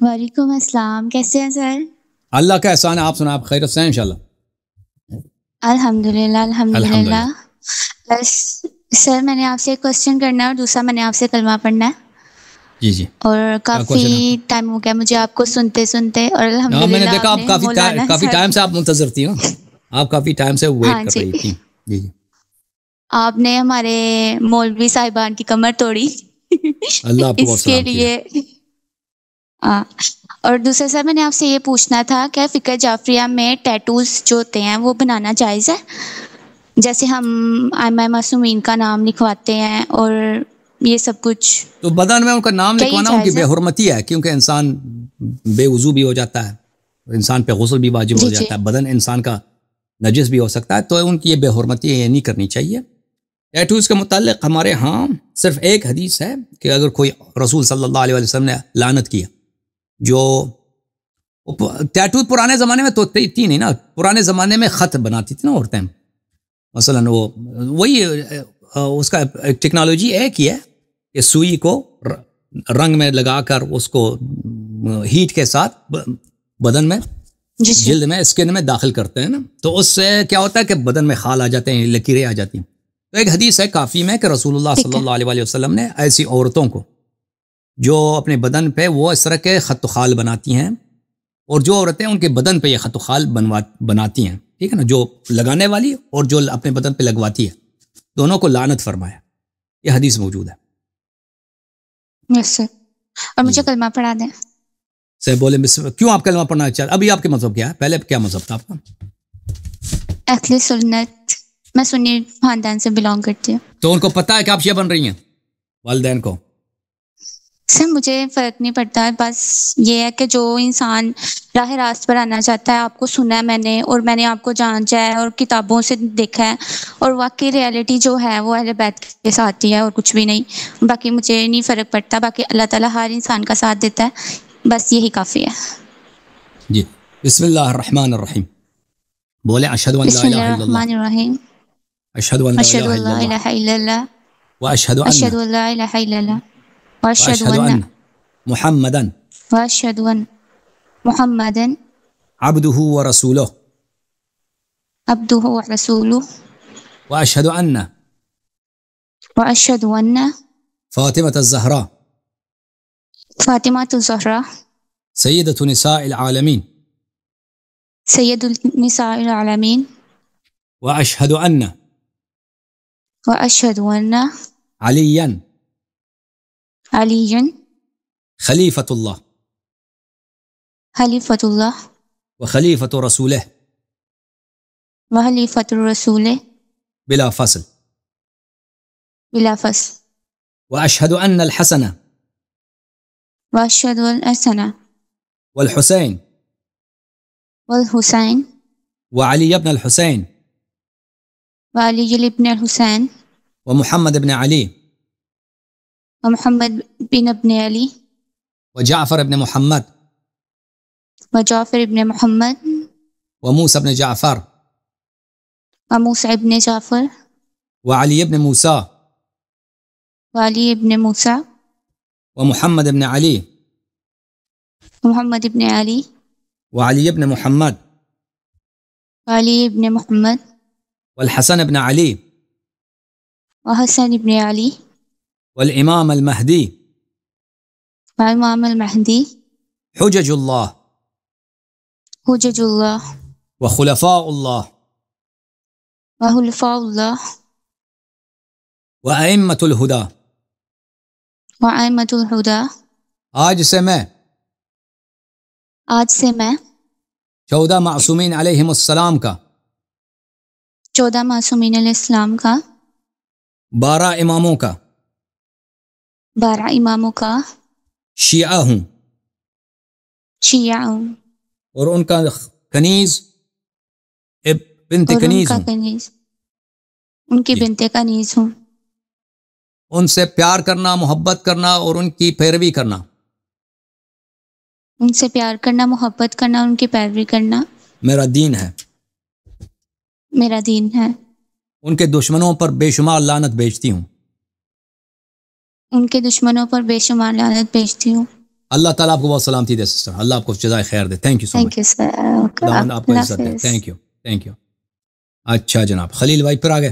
وعلیکم السلام، کیسے ہیں سر؟ اللہ کا احسان ہے. آپ سنا، آپ خیریت سے ہیں انشاءاللہ؟ الحمدللہ الحمدللہ. الحمدللہ. بس سر، میں نے آپ سے ایک کوشچن کرنا ہے اور دوسرا میں نے آپ سے کلمہ پڑھنا ہے. جی جی. اور question کافی ہے؟ ٹائم ہو گیا مجھے آپ کو سنتے سنتے، اور میں نے الحمدللہ دیکھا آپ آپ نے مولانا کافی سر، ٹائم سے آپ منتظر تھی. آپ کافی ٹائم سے ویٹ ہاں کر جی، رہی تھی. جی جی. آپ نے ہمارے مولوی صاحبان کی کمر توڑی اللہ آپ کو بہت اس کے سلام کیا. لیے. ہاں. اور دوسرا سر، میں نے آپ سے یہ پوچھنا تھا کہ فقہ جعفریہ میں ٹیٹوز جو ہوتے ہیں وہ بنانا جائز ہے؟ جیسے ہم ائمہ معصومین کا نام لکھواتے ہیں اور یہ سب کچھ، تو بدن میں ان کا نام کیا یہ لکھوانا ان کی جائز بے ہے؟ حرمتی ہے، کیونکہ انسان بے وضو بھی ہو جاتا ہے، انسان پہ غسل بھی واجب جی ہو جی جاتا ہے، بدن انسان کا نجس بھی ہو سکتا ہے، تو ان کی یہ بے حرمتی ہے، یہ نہیں کرنی چاہیے. ٹیٹوز کے متعلق ہمارے ہاں صرف ایک حدیث ہے کہ اگر کوئی رسول صلی اللہ علیہ وسلم نے لعنت کیا، جو ٹیٹو پرانے زمانے میں تو تھی نہیں نا، پرانے زمانے میں خط بناتی تھی نا عورتیں، مثلا وہی اس کا ٹیکنالوجی ایک ہی ہے کہ سوئی کو رنگ میں لگا کر اس کو ہیٹ کے ساتھ بدن میں، جی جی جلد میں، اسکن میں داخل کرتے ہیں نا، تو اس سے کیا ہوتا ہے کہ بدن میں خال آ جاتے ہیں، لکیریں آ جاتی ہیں. تو ایک حدیث ہے کافی میں کہ رسول اللہ ٹھیک صلی ہے. اللہ علیہ وسلم نے ایسی عورتوں کو جو اپنے بدن پہ وہ اس طرح کے خط و خال بناتی ہیں، اور جو عورتیں ان کے بدن پہ یہ خط و خال بناتی ہیں، ٹھیک ہے نا، جو لگانے والی اور جو اپنے بدن پہ لگواتی ہے، دونوں کو لعنت فرمایا. یہ حدیث موجود ہے. یس سر. اور جی مجھے جی. کلمہ پڑھا دیں. سے بولے کیوں آپ کلمہ پڑھنا چاہتے؟ ابھی آپ کے مذہب کیا ہے؟ پہلے کیا مذہب تھا آپ کا؟ اہل سنت، میں سنی خاندان سے بلانگ کرتی ہوں. تو ان کو پتہ ہے کہ آپ شیعہ بن رہی ہیں، والدین کو؟ سر مجھے فرق نہیں پڑتا ہے، بس یہ ہے کہ جو انسان راہ راست پر آنا چاہتا ہے، آپ کو سنا ہے میں نے، اور میں نے آپ کو جانچا ہے اور کتابوں سے دیکھا ہے، اور واقعی ریالٹی جو ہے وہ اہل بیت کے ساتھ ہی ہے اور کچھ بھی نہیں. باقی مجھے نہیں فرق پڑتا، باقی اللہ تعالیٰ ہر انسان کا ساتھ دیتا ہے، بس یہی کافی ہے. جی. بسم اللہ الرحمن الرحیم. بولے اشہد ان لا بسم الہ اللہ الا اللہ، الرحمن الرحیم. اشہد ان لا اشہد الہ ان الا لا اللہ، الہ الا اللہ، واشہد ان اشہد ان لا الہ الا اللہ، واشہد واشہد ان ان محمدن واشہد ان محمدن عبدہ ورسولہ، عبدہ ورسولہ، واشہد ان واشہد ان فاطمۃ الزہراء فاطمہ الزہرا سیدۃ نساء العالمین، سید النساء العالمین، واشہد ان واشہد ان علی علی خلیفۃ اللہ خلیفۃ اللہ وخلیفۃ رسولہ وخلیفۃ الرسول بلا فصل، بلا فصل، واشہد ان الحسن واشہد الحسن والحسین والحسین وعلی ابن الحسین وعلی ابن الحسین ومحمد ابن علی ومحمد بن ابن علی وجعفر ابن محمد وجعفر ابن محمد وموسى ابن جعفر وموسى ابن جعفر وعلي ابن موسى وعلی ابن موسیٰ ومحمد ابن علي ومحمد ابن علی وعلي ابن محمد وعلی ابن محمد والحسن ابن علي وحسن ابن علی والإمام المهدي وامام المہدی حجج الله حجج اللہ وخلفاء الله وخلفاء اللہ وأئمة الهدى. وأئمة الہدی. آج سے میں آج سے میں 14 معصومین علیہم السلام کا 14 معصومین علیہ السلام کا 12 اماموں کا 12 اماموں کا شیعہ ہوں، شیعہ ہوں، اور ان کا کنیز بنت اور ان کنیز کا ہوں. کنیز، ان کی جی. بنت کنیز ہوں. ان سے پیار کرنا، محبت کرنا اور ان کی پیروی کرنا ان سے پیار کرنا، محبت کرنا، ان کی پیروی کرنا میرا دین ہے. میرا دین ہے. ان کے دشمنوں پر بے شمار لعنت بھیجتی ہوں. ان کے دشمنوں پر بے شمار لعنت بھیجتی ہوں. اللہ تعالیٰ آپ کو بہت سلامتی دے سسٹر, اللہ آپ کو جزائے خیر دے. Thank you so much. Thank you sir. اللہ آپ کو عزت دے. Thank you. اچھا جناب, خلیل بھائی پھر آگے.